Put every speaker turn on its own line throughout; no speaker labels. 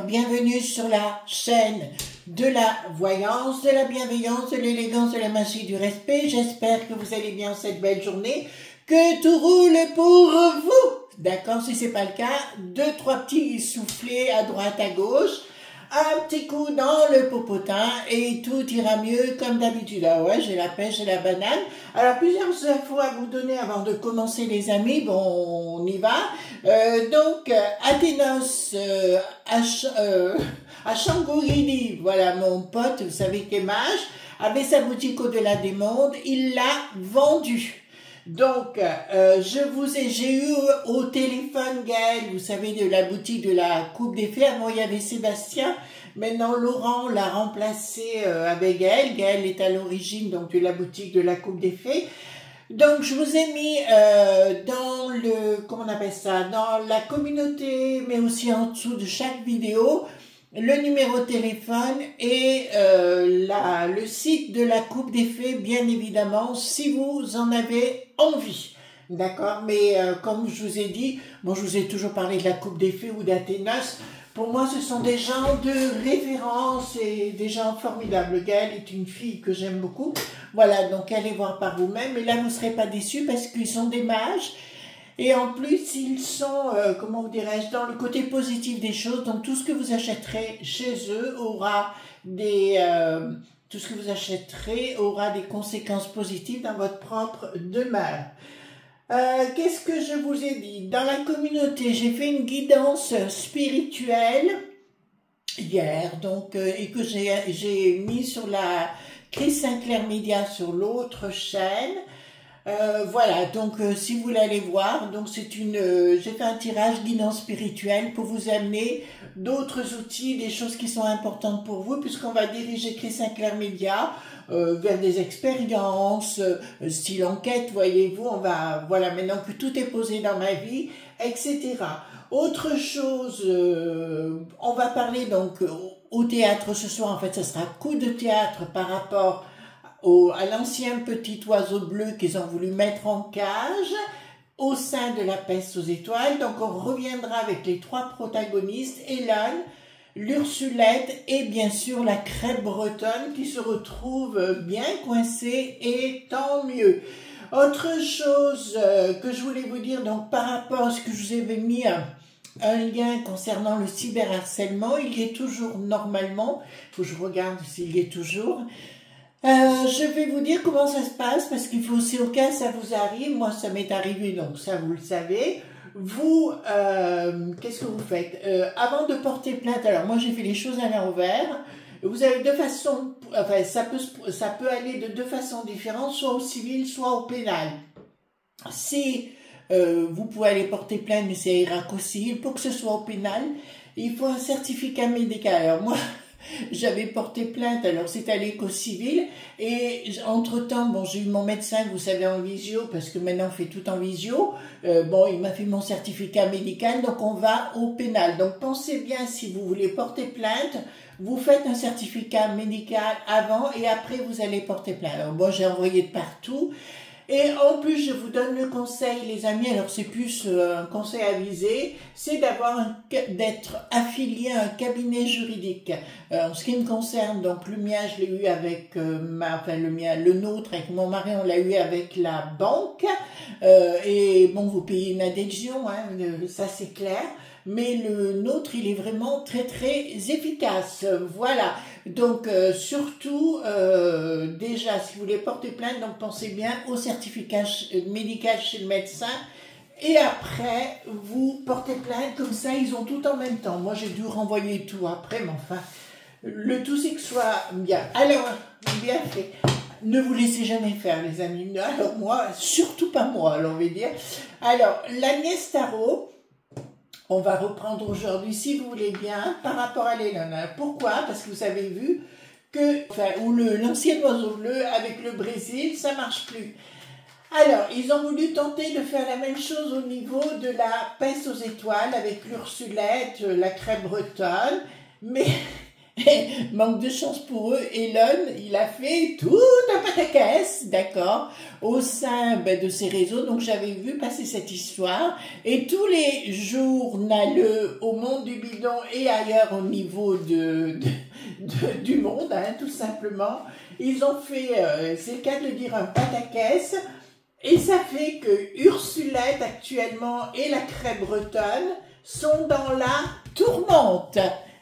bienvenue sur la chaîne de la voyance, de la bienveillance, de l'élégance, de la magie, du respect. J'espère que vous allez bien cette belle journée, que tout roule pour vous. D'accord, si c'est pas le cas, 2-3 petits soufflets à droite, à gauche, un petit coup dans le popotin et tout ira mieux comme d'habitude. Ah ouais, j'ai la pêche, j'ai la banane. Alors, plusieurs infos à vous donner avant de commencer, les amis. Bon, on y va. Athénos, à Shangri-La, voilà, mon pote, vous savez, qui est mage, avait sa boutique au-delà des mondes, il l'a vendue. Donc, j'ai eu au téléphone Gaël, vous savez, de la boutique de la Coupe des Fées. Avant, il y avait Sébastien. Maintenant, Laurent l'a remplacé avec Gaël. Gaël est à l'origine donc de la boutique de la Coupe des Fées. Donc, je vous ai mis dans le, comment on appelle ça, dans la communauté, mais aussi en dessous de chaque vidéo, le numéro de téléphone et le site de la Coupe des Fées, bien évidemment, si vous en avez envie. D'accord, mais comme je vous ai dit, bon, je vous ai toujours parlé de la Coupe des Fées ou d'Athénos. Pour moi, ce sont des gens de référence et des gens formidables. Gaëlle est une fille que j'aime beaucoup. Voilà, donc allez voir par vous-même. Et là, vous ne serez pas déçus parce qu'ils sont des mages. Et en plus, ils sont, comment vous dirais-je, dans le côté positif des choses. Donc, tout ce que vous achèterez chez eux aura tout ce que vous achèterez aura des conséquences positives dans votre propre demeure. Qu'est-ce que je vous ai dit? Dans la communauté, j'ai fait une guidance spirituelle hier, donc, et que j'ai mis sur la Chris Sinclair Media sur l'autre chaîne. Voilà, donc si vous voulez aller voir, donc j'ai fait un tirage guidance spirituelle pour vous amener d'autres outils, des choses qui sont importantes pour vous, puisqu'on va diriger Chris Sinclair Media vers des expériences, style enquête, voyez-vous, voilà, maintenant que tout est posé dans ma vie, etc. Autre chose, on va parler donc au théâtre ce soir, en fait, ce sera coup de théâtre par rapport à l'ancien petit oiseau bleu qu'ils ont voulu mettre en cage au sein de la peste aux étoiles. Donc on reviendra avec les 3 protagonistes, Hélène, l'Ursulette et bien sûr la crêpe bretonne qui se retrouve bien coincée, et tant mieux. Autre chose que je voulais vous dire, donc par rapport à ce que je vous avais mis un lien concernant le cyberharcèlement, il y est toujours normalement, il faut que je regarde s'il y est toujours. Je vais vous dire comment ça se passe, parce qu'il faut aussi, au cas où ça vous arrive, moi ça m'est arrivé, donc ça vous le savez, vous, qu'est-ce que vous faites? Avant de porter plainte, alors moi j'ai fait les choses à l'envers, vous avez 2 façons, enfin ça peut aller de 2 façons différentes, soit au civil, soit au pénal. Si vous pouvez aller porter plainte, mais ça ira qu'au civil, pour que ce soit au pénal, il faut un certificat médical. Alors moi, j'avais porté plainte, alors c'est allé qu'au civil, et entre-temps, bon, j'ai eu mon médecin, vous savez, en visio, parce que maintenant on fait tout en visio, bon, il m'a fait mon certificat médical, donc on va au pénal. Donc pensez bien, si vous voulez porter plainte, vous faites un certificat médical avant, et après vous allez porter plainte. Alors moi, j'ai envoyé de partout. Et en plus, je vous donne le conseil, les amis, alors c'est plus un conseil avisé, c'est d'être affilié à un cabinet juridique. En ce qui me concerne, donc le mien, je l'ai eu avec le nôtre, avec mon mari, on l'a eu avec la banque. Et bon, vous payez une adhésion, hein, ça c'est clair. Mais le nôtre, il est vraiment très très efficace. Voilà. Donc surtout, déjà, si vous voulez porter plainte, donc pensez bien au certificat médical chez le médecin. Et après, vous portez plainte, comme ça, ils ont tout en même temps. Moi, j'ai dû renvoyer tout après, mais enfin, le tout, c'est que ce soit bien. Alors, bien fait. Ne vous laissez jamais faire, les amis. Alors moi, surtout pas moi, alors on va dire. Alors, l'Agnès Tarot, on va reprendre aujourd'hui, si vous voulez bien, par rapport à l'Elena. Pourquoi? Parce que vous avez vu que, l'ancien oiseau bleu avec le Brésil, ça marche plus. Alors, ils ont voulu tenter de faire la même chose au niveau de la peste aux étoiles avec l'Ursulette, la crêpe bretonne, mais Manque de chance pour eux, Elon, il a fait tout un pataquès, d'accord, au sein de ses réseaux. Donc j'avais vu passer cette histoire et tous les journaleux au monde du bidon et ailleurs au niveau du monde, hein, tout simplement, ils ont fait, c'est le cas de le dire, un pataquès. Et ça fait que Ursulette actuellement et la Craie bretonne sont dans la tourmente.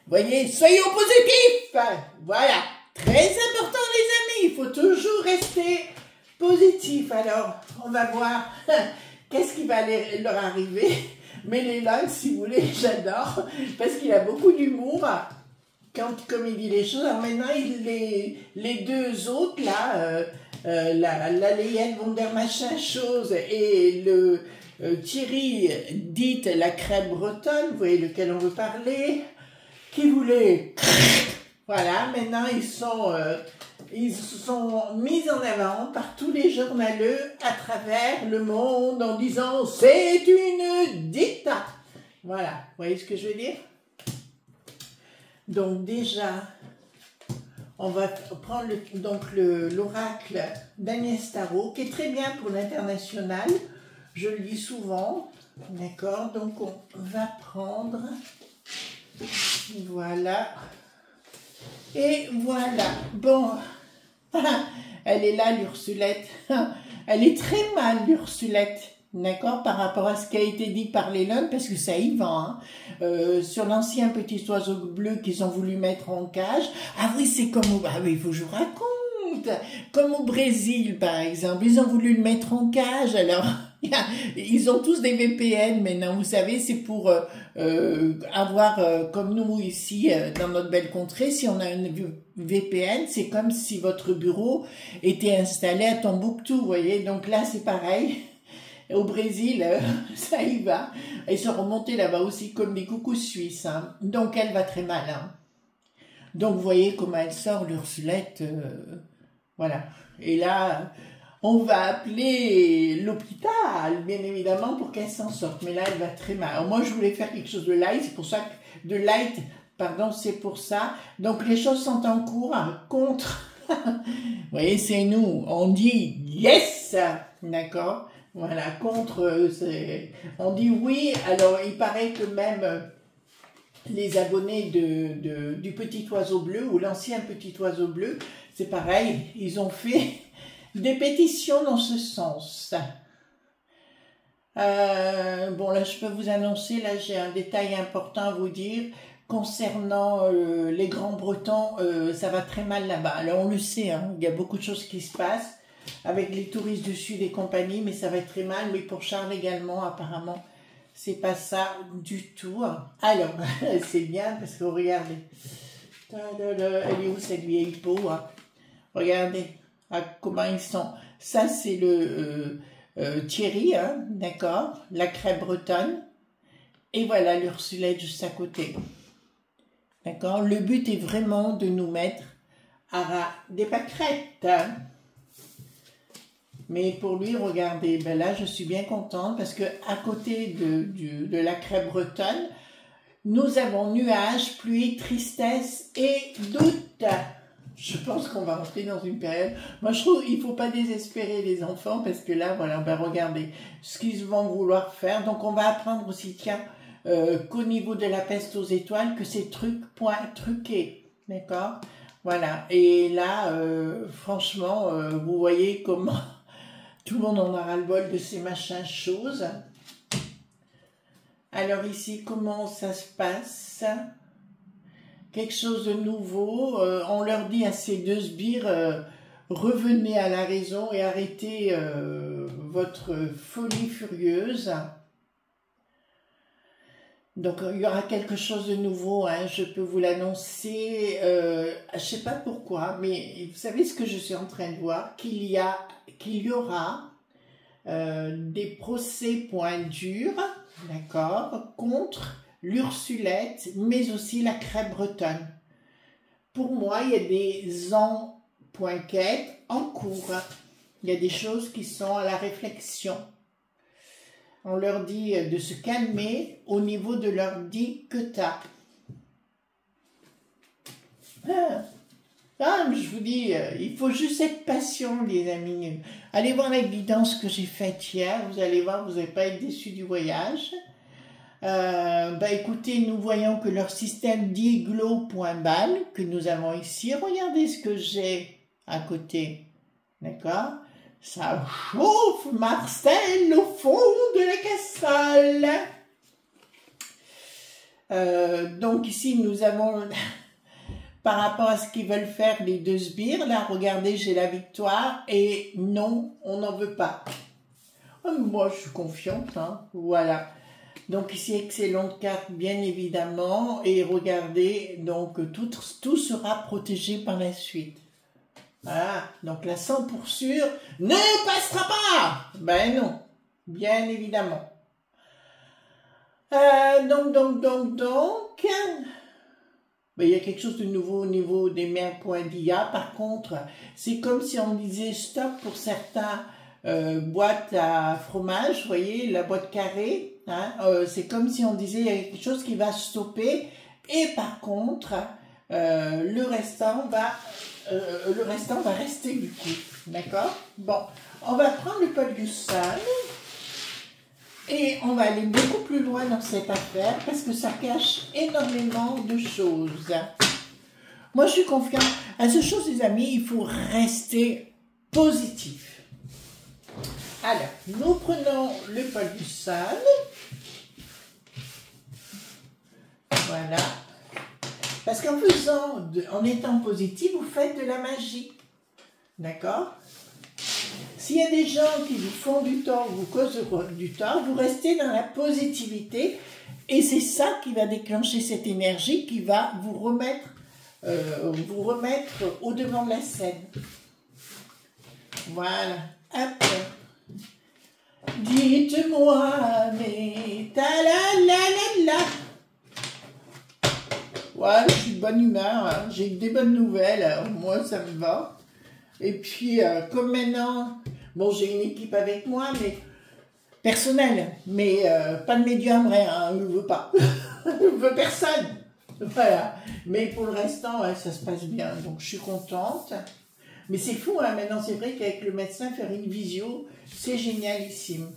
Voyez, soyons positifs. Voilà, très important les amis, il faut toujours rester positif. Alors, on va voir qu'est-ce qui va leur arriver. Mais les langues, si vous voulez, j'adore, parce qu'il a beaucoup d'humour. Comme il dit les choses. Alors maintenant, les deux autres, là, la Léienne von der machin chose et le Thierry, dite la Craie bretonne, vous voyez lequel on veut parler, qui voulait, voilà, maintenant ils sont mis en avant par tous les journaleux à travers le monde en disant c'est une dicta. Voilà, vous voyez ce que je veux dire? Donc déjà, on va prendre l'oracle d'Agnès Tarot, qui est très bien pour l'international, je le dis souvent, d'accord? Donc on va prendre, voilà, et voilà, bon, elle est là l'Ursulette, elle est très mal l'Ursulette. D'accord, par rapport à ce qui a été dit par Léon, parce que ça y va, hein. Sur l'ancien petit oiseau bleu qu'ils ont voulu mettre en cage. Ah oui, c'est comme au... Ah oui, il faut que je vous raconte. Comme au Brésil, par exemple, ils ont voulu le mettre en cage, alors... Ils ont tous des VPN maintenant, vous savez, c'est pour avoir, comme nous ici, dans notre belle contrée, si on a une VPN, c'est comme si votre bureau était installé à Tombouctou, vous voyez. Donc là, c'est pareil. Au Brésil, ça y va. Ils sont remontés là-bas aussi comme des coucous suisses. Hein. Donc elle va très mal. Hein. Donc vous voyez comment elle sort, l'Ursulette. Voilà. Et là, on va appeler l'hôpital, bien évidemment, pour qu'elle s'en sorte. Mais là, elle va très mal. Alors moi, je voulais faire quelque chose de light. C'est pour ça que... De light, pardon, c'est pour ça. Donc les choses sont en cours hein, contre... vous voyez, c'est nous. On dit yes. D'accord. Voilà, contre, on dit oui, alors il paraît que même les abonnés du Petit Oiseau Bleu, ou l'ancien Petit Oiseau Bleu, c'est pareil, ils ont fait des pétitions dans ce sens. Bon, là, je peux vous annoncer, là, j'ai un détail important à vous dire, concernant les Grands Bretons, ça va très mal là-bas. Alors, on le sait, hein, il y a beaucoup de choses qui se passent, avec les touristes du Sud et compagnie, mais ça va être très mal. Mais pour Charles également, apparemment, c'est pas ça du tout. Alors, c'est bien parce que regardez. Elle est où cette vieille peau hein? Regardez comment ils sont. Ça, c'est le Thierry, hein, d'accord? La Craie bretonne. Et voilà l'Ursulette juste à côté. D'accord? Le but est vraiment de nous mettre à des pâquerettes. Hein? Mais pour lui, regardez, ben là, je suis bien contente parce que à côté de la Craie bretonne, nous avons nuages, pluie, tristesse et doute. Je pense qu'on va rentrer dans une période... Moi, je trouve qu'il ne faut pas désespérer les enfants parce que là, voilà, ben regardez ce qu'ils vont vouloir faire. Donc, on va apprendre aussi, tiens, qu'au niveau de la peste aux étoiles, que c'est truqué, d'accord? Voilà, et là, franchement, vous voyez comment... Tout le monde en a ras-le-bol de ces machins choses. Alors ici, comment ça se passe? Quelque chose de nouveau. On leur dit à ces deux sbires, revenez à la raison et arrêtez votre folie furieuse. Donc il y aura quelque chose de nouveau, hein, je peux vous l'annoncer. Je ne sais pas pourquoi, mais vous savez ce que je suis en train de voir? Qu'il y aura des procès points durs, d'accord, contre l'Ursulette, mais aussi la Craie bretonne. Pour moi, il y a des enquêtes en cours. Il y a des choses qui sont à la réflexion. On leur dit de se calmer au niveau de leur dictat. Ah, ah, mais je vous dis, il faut juste être patient, les amis. Allez voir la guidance que j'ai faite hier. Vous allez voir, vous n'allez pas être déçus du voyage. Bah écoutez, nous voyons que leur système dit glow.bal que nous avons ici. Regardez ce que j'ai à côté. D'accord? Ça chauffe Marcel au fond de la casserole. Donc ici, nous avons, par rapport à ce qu'ils veulent faire, les deux sbires, là, regardez, j'ai la victoire, et non, on n'en veut pas. Moi, je suis confiante, hein, voilà. Donc ici, excellente carte, bien évidemment, et regardez, donc tout sera protégé par la suite. Voilà, donc la 100 pour sûr ne passera pas. Ben non, bien évidemment. Donc, ben, il y a quelque chose de nouveau au niveau des mers.dia. Par contre, c'est comme si on disait stop pour certains boîtes à fromage, vous voyez, la boîte carrée. Hein, c'est comme si on disait il y a quelque chose qui va stopper. Et par contre, le restant va rester du coup. D'accord? Bon, on va prendre le pot du sol. Et on va aller beaucoup plus loin dans cette affaire parce que ça cache énormément de choses. Moi, je suis confiante. À ce chose, les amis, il faut rester positif. Alors, nous prenons le pot du sol. Voilà. Parce en étant positif, vous faites de la magie. D'accord? S'il y a des gens qui vous font du tort, vous causent du tort, vous restez dans la positivité et c'est ça qui va déclencher cette énergie qui va vous remettre au devant de la scène. Voilà. Hop. Dites-moi, mais ta la la la la. Ouais, je suis de bonne humeur, hein. J'ai des bonnes nouvelles, alors moi ça me va. Et puis, comme maintenant, bon, j'ai une équipe avec moi, mais personnelle, mais pas de médium, rien, hein, je ne veux pas. Je ne veux personne. Voilà. Mais pour le restant, ouais, ça se passe bien, donc je suis contente. Mais c'est fou, hein, maintenant, c'est vrai qu'avec le médecin, faire une visio, c'est génialissime.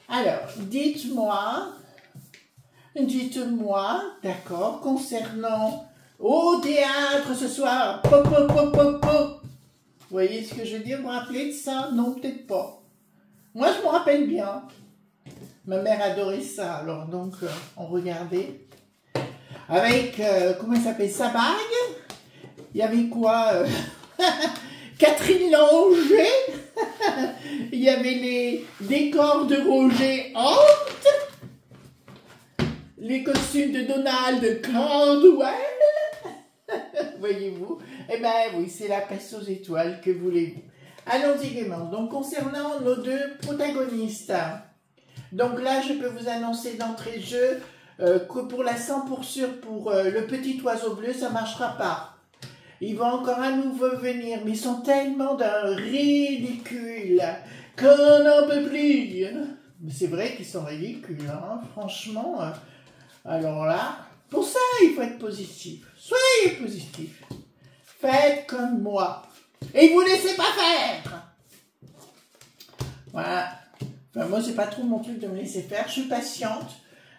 Alors, dites-moi, d'accord, concernant au théâtre ce soir, pop, pop, pop, pop, pop. Vous voyez ce que je veux dire? Vous vous rappelez de ça? Non, peut-être pas. Moi, je me rappelle bien. Ma mère adorait ça. Alors, donc, on regardait. Avec, comment il s'appelle? Sa bague. Il y avait quoi? Catherine Langer. Il y avait les décors de Roger Hunt. Les costumes de Donald Caldwell. Voyez-vous? Eh bien oui, c'est la passe aux étoiles, que voulez-vous? Allons-y gaiement. Donc concernant nos deux protagonistes, donc là je peux vous annoncer d'entrée de jeu que pour la 100 pour sûr, pour le petit oiseau bleu, ça ne marchera pas. Ils vont encore à nouveau venir, mais ils sont tellement d'un ridicule qu'on n'en peut plus. Mais c'est vrai qu'ils sont ridicules, hein, franchement. Alors là, pour ça, il faut être positif. Soyez positif. Faites comme moi. Et ne vous laissez pas faire. Voilà. Enfin, moi, c'est pas trop mon truc de me laisser faire. Je suis patiente.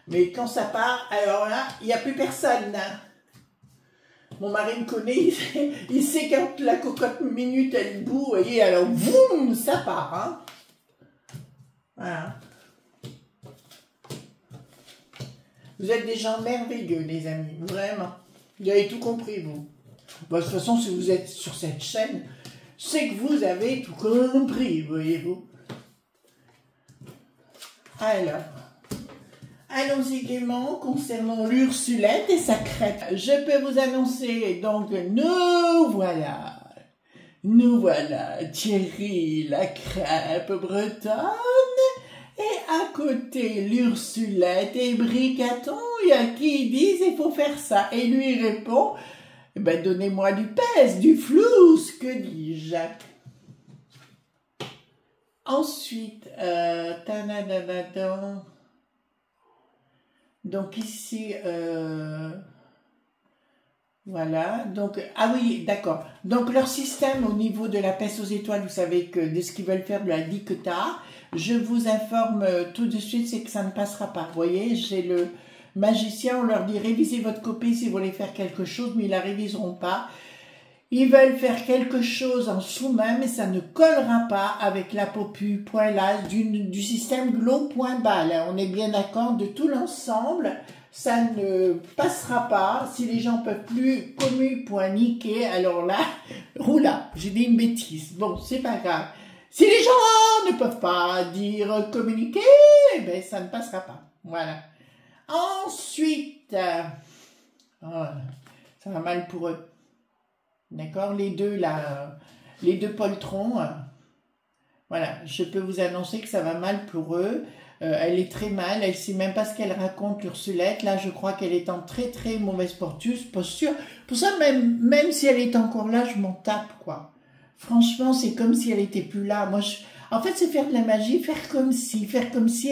Mais quand ça part, alors là, il n'y a plus personne. Mon mari me connaît. Il sait quand la cocotte minute, elle bout. Vous voyez, alors, boum, ça part. Hein. Voilà. Vous êtes des gens merveilleux, les amis. Vraiment. Vous avez tout compris, vous. Bon, de toute façon, si vous êtes sur cette chaîne, c'est que vous avez tout compris, voyez-vous. Alors, allons-y gaiement concernant l'Ursulette et sa crêpe. Je peux vous annoncer, donc, nous voilà, Thierry, la crêpe bretonne, et à côté, l'Ursulette et Bricaton, il y a qui disent il faut faire ça, et lui répond, eh ben, donnez-moi du pèse, du flous, que dis-je? Ensuite, donc ici, Voilà, donc, ah oui, d'accord. Donc, leur système au niveau de la peste aux étoiles, vous savez que de ce qu'ils veulent faire de la dicta, je vous informe tout de suite, c'est que ça ne passera pas. Vous voyez, j'ai le magicien, on leur dit révisez votre copie si vous voulez faire quelque chose, mais ils la réviseront pas. Ils veulent faire quelque chose en sous-main, mais ça ne collera pas avec la popu poilage du système glow.bal. On est bien d'accord de tout l'ensemble. Ça ne passera pas. Si les gens peuvent plus commu.niquer, alors là, oula, j'ai dit une bêtise. Bon, c'est pas grave. Si les gens ne peuvent pas dire communiquer, eh ben, ça ne passera pas. Voilà. Ensuite, oh, ça va mal pour eux. D'accord, les deux là, les deux poltrons, voilà, je peux vous annoncer que ça va mal pour eux. Elle est très mal, elle ne sait même pas ce qu'elle raconte, l'Ursulette. Là, je crois qu'elle est en très très mauvaise posture. Pour ça, même si elle est encore là, je m'en tape, quoi. Franchement, c'est comme si elle était plus là. Moi, en fait, c'est faire de la magie, faire comme si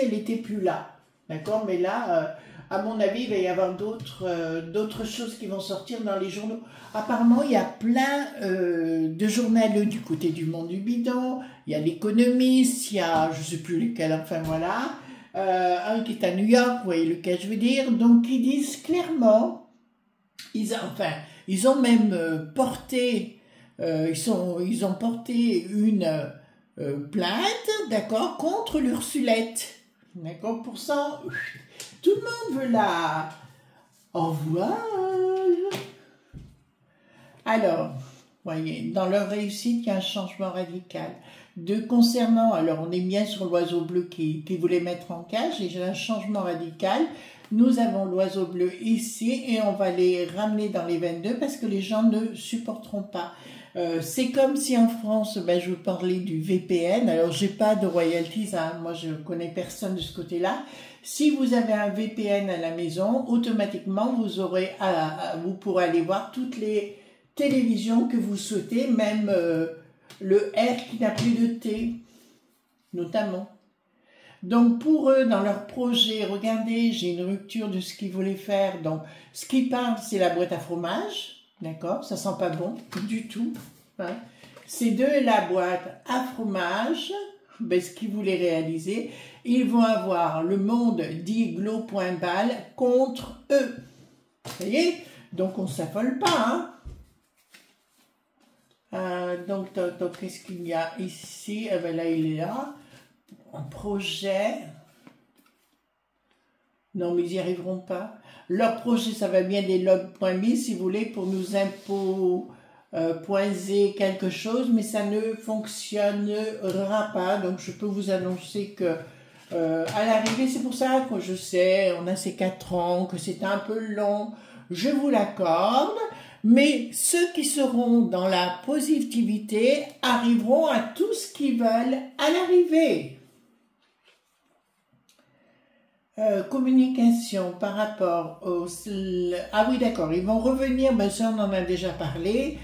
elle était plus là. D'accord, mais là, à mon avis, il va y avoir d'autres choses qui vont sortir dans les journaux. Apparemment, il y a plein de journaux du côté du Monde du Bidon. Il y a l'Économiste, il y a, je ne sais plus lesquels, enfin voilà. Un qui est à New York, vous voyez lequel je veux dire. Donc, ils disent clairement, ils ont même porté, ils ont porté une plainte, d'accord, contre l'Ursulette. D'accord, pour ça, tout le monde veut la au revoir. Alors, voyez, dans leur réussite, il y a un changement radical. Concernant, alors on est bien sur l'oiseau bleu qui voulait mettre en cage, et j'ai un changement radical. Nous avons l'oiseau bleu ici, et on va les ramener dans les 22 parce que les gens ne supporteront pas. C'est comme si en France, je vous parlais du VPN. Alors, j'ai pas de royalties, hein. Moi, je connais personne de ce côté-là. Si vous avez un VPN à la maison, automatiquement, vous pourrez aller voir toutes les télévisions que vous souhaitez, même le R qui n'a plus de T, notamment. Donc, pour eux, dans leur projet, regardez, j'ai une rupture de ce qu'ils voulaient faire. Donc, ce qu'ils parlent, c'est la boîte à fromage. D'accord, ça sent pas bon du tout. Hein. C'est de la boîte à fromage, ce qu'ils voulaient réaliser. Ils vont avoir le monde dit glow.bal contre eux. Vous voyez? Donc on ne s'affole pas. Hein. Donc qu'est-ce qu'il y a ici? Là, il est là. Un projet. Non, mais ils n'y arriveront pas. Leur projet, ça va bien des logs.me, si vous voulez, pour nous imposer quelque chose, mais ça ne fonctionnera pas. Donc, je peux vous annoncer que à l'arrivée, c'est pour ça que je sais, on a ces 4 ans, que c'est un peu long, je vous l'accorde, mais ceux qui seront dans la positivité arriveront à tout ce qu'ils veulent à l'arrivée. Communication par rapport au... Ah oui, d'accord, ils vont revenir, ça on en a déjà parlé,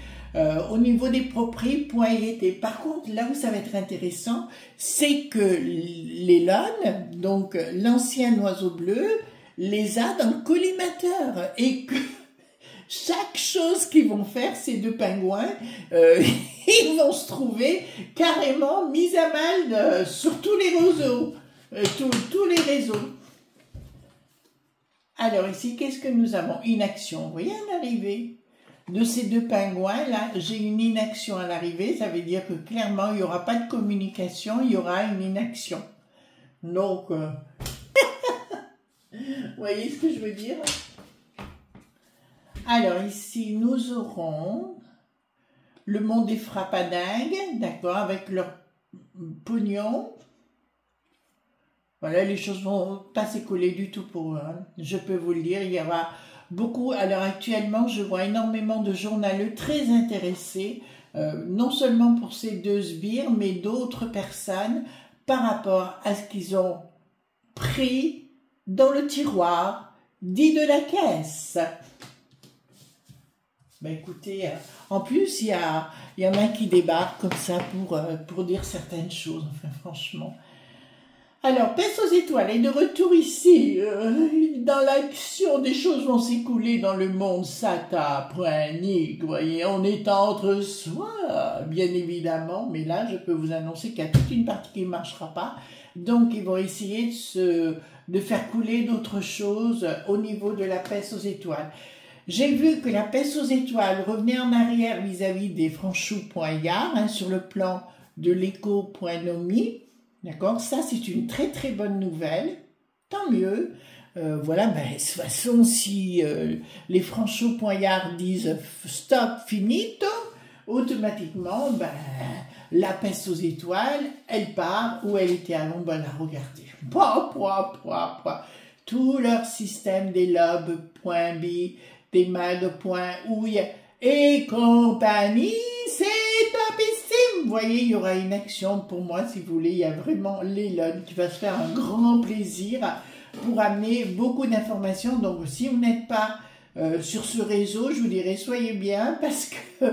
au niveau des propriétés. Par contre, là où ça va être intéressant, c'est que les lônes, donc l'ancien oiseau bleu, les a dans le collimateur et que chaque chose qu'ils vont faire, ces deux pingouins, ils vont se trouver carrément mis à mal sur tous les réseaux. Tous les réseaux. Alors ici, qu'est-ce que nous avons? Inaction. Vous voyez à l'arrivée de ces deux pingouins, là, j'ai une inaction à l'arrivée. Ça veut dire que clairement, il n'y aura pas de communication, il y aura une inaction. Donc, vous voyez ce que je veux dire? Alors ici, nous aurons le monde des frappadingues, d'accord, avec leur pognon. Voilà, les choses vont pas s'écouler du tout pour eux. Hein. Je peux vous le dire, il y aura beaucoup. Alors actuellement, je vois énormément de journaleux très intéressés, non seulement pour ces deux sbires, mais d'autres personnes par rapport à ce qu'ils ont pris dans le tiroir dit de la caisse. Écoutez, en plus, il y en a qui débarquent comme ça pour dire certaines choses, enfin franchement. Alors, Pèse aux étoiles est de retour ici. Dans l'action, des choses vont s'écouler dans le monde sata.nique, vous voyez, on est entre soi, bien évidemment, mais là, je peux vous annoncer qu'il y a toute une partie qui ne marchera pas, donc ils vont essayer de faire couler d'autres choses au niveau de la Pèse aux étoiles. J'ai vu que la Pèse aux étoiles revenait en arrière vis-à-vis des franchous.yard, hein, sur le plan de l'éco.nomi. D'accord, ça c'est une très très bonne nouvelle, tant mieux. Voilà, ben, de toute façon, si les franchos.yard disent stop, finito, automatiquement, ben, la Pèse aux étoiles, elle part où elle était à l'ombre à la regarder. Tout leur système des lobes.b, des mag.ouille et compagnie, c'est topissime. Vous voyez, il y aura une action pour moi, si vous voulez. Il y a vraiment l'Elon qui va se faire un grand plaisir pour amener beaucoup d'informations. Donc, si vous n'êtes pas sur ce réseau, je vous dirais, soyez bien, parce que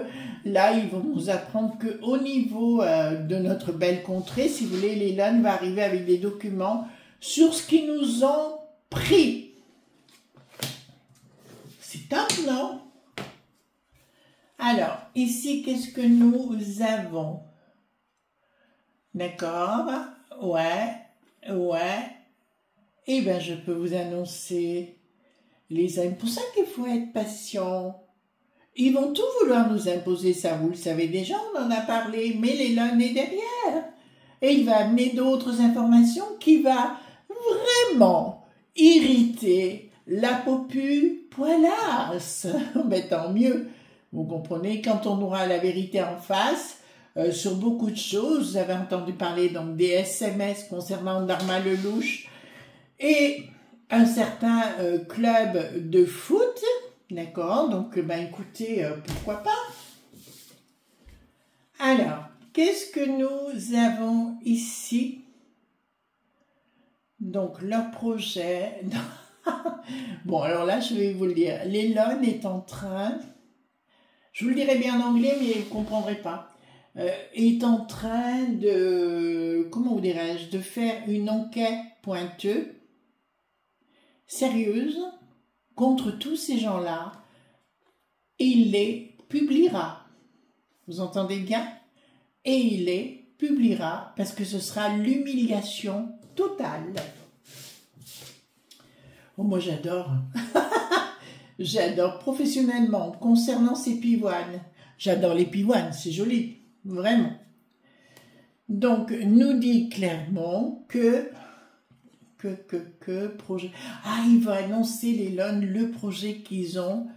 là, ils vont nous apprendre qu'au niveau de notre belle contrée, si vous voulez, l'Elon va arriver avec des documents sur ce qu'ils nous ont pris. C'est top, non? Alors, ici, qu'est-ce que nous avons? D'accord? Ouais. Eh bien, je peux vous annoncer les amis. Pour ça qu'il faut être patient. Ils vont tout vouloir nous imposer, ça vous le savez déjà, on en a parlé, mais l'Elon est derrière. Et il va amener d'autres informations qui va vraiment irriter la populace. Mais tant mieux. Vous comprenez, quand on aura la vérité en face, sur beaucoup de choses, vous avez entendu parler donc des SMS concernant Dharma Lelouch et un certain club de foot, d'accord, donc ben écoutez, pourquoi pas. Alors, qu'est-ce que nous avons ici? Donc, leur projet... Bon, alors là, je vais vous le dire. L'Elon est en train... Je vous le dirai bien en anglais, mais vous ne comprendrez pas. Est en train de, comment vous dirais-je, de faire une enquête pointeuse, sérieuse, contre tous ces gens-là, et il les publiera. Vous entendez bien? Et il les publiera, parce que ce sera l'humiliation totale. Oh, moi j'adore. J'adore professionnellement, concernant ces pivoines. J'adore les pivoines, c'est joli, vraiment. Donc, nous dit clairement que projet... Ah, il va annoncer l'Elon, le projet qu'ils ont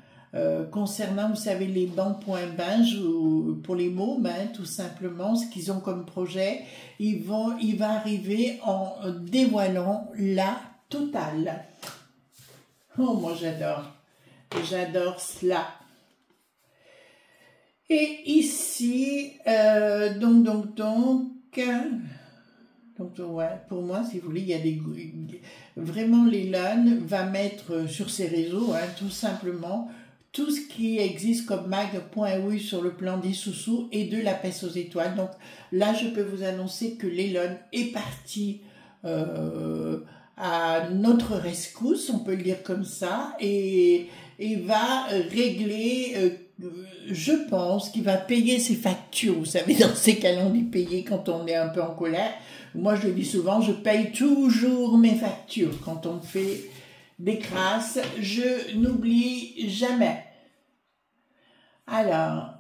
concernant, vous savez, les bancs.binge pour les mômes, hein, tout simplement, ce qu'ils ont comme projet. Il va arriver en dévoilant la totale. Oh, moi j'adore. J'adore cela. Et ici, donc, ouais, pour moi, si vous voulez, il y a des... Vraiment, l'Elon va mettre sur ses réseaux, hein, tout simplement, tout ce qui existe comme mag.oui sur le plan des sous-sous et de la Pèse aux étoiles. Donc là, je peux vous annoncer que l'Elon est parti à notre rescousse, on peut le dire comme ça, et va régler, je pense qu'il va payer ses factures. Vous savez, dans ces cas-là, on dit payer quand on est un peu en colère. Moi, je le dis souvent, je paye toujours mes factures. Quand on me fait des crasses, je n'oublie jamais. Alors,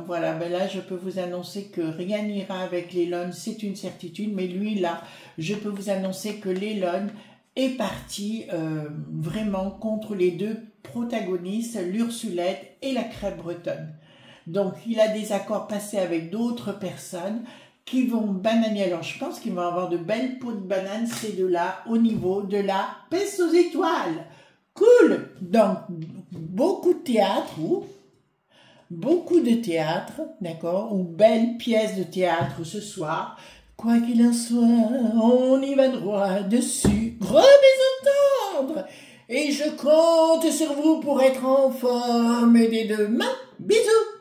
voilà, ben là, je peux vous annoncer que rien n'ira avec l'Elon, c'est une certitude, mais lui, là, je peux vous annoncer que l'Elon est parti vraiment contre les deux protagonistes, l'Ursulette et la crêpe bretonne. Donc, il a des accords passés avec d'autres personnes qui vont bananer. Alors, je pense qu'ils vont avoir de belles peaux de banane, ces deux-là, au niveau de la Pèse aux étoiles. Cool! Donc, beaucoup de théâtre, beaucoup de théâtre, d'accord, ou belles pièces de théâtre ce soir. Quoi qu'il en soit, on y va droit dessus. Gros bisous tendres! Et je compte sur vous pour être en forme dès demain. Bisous!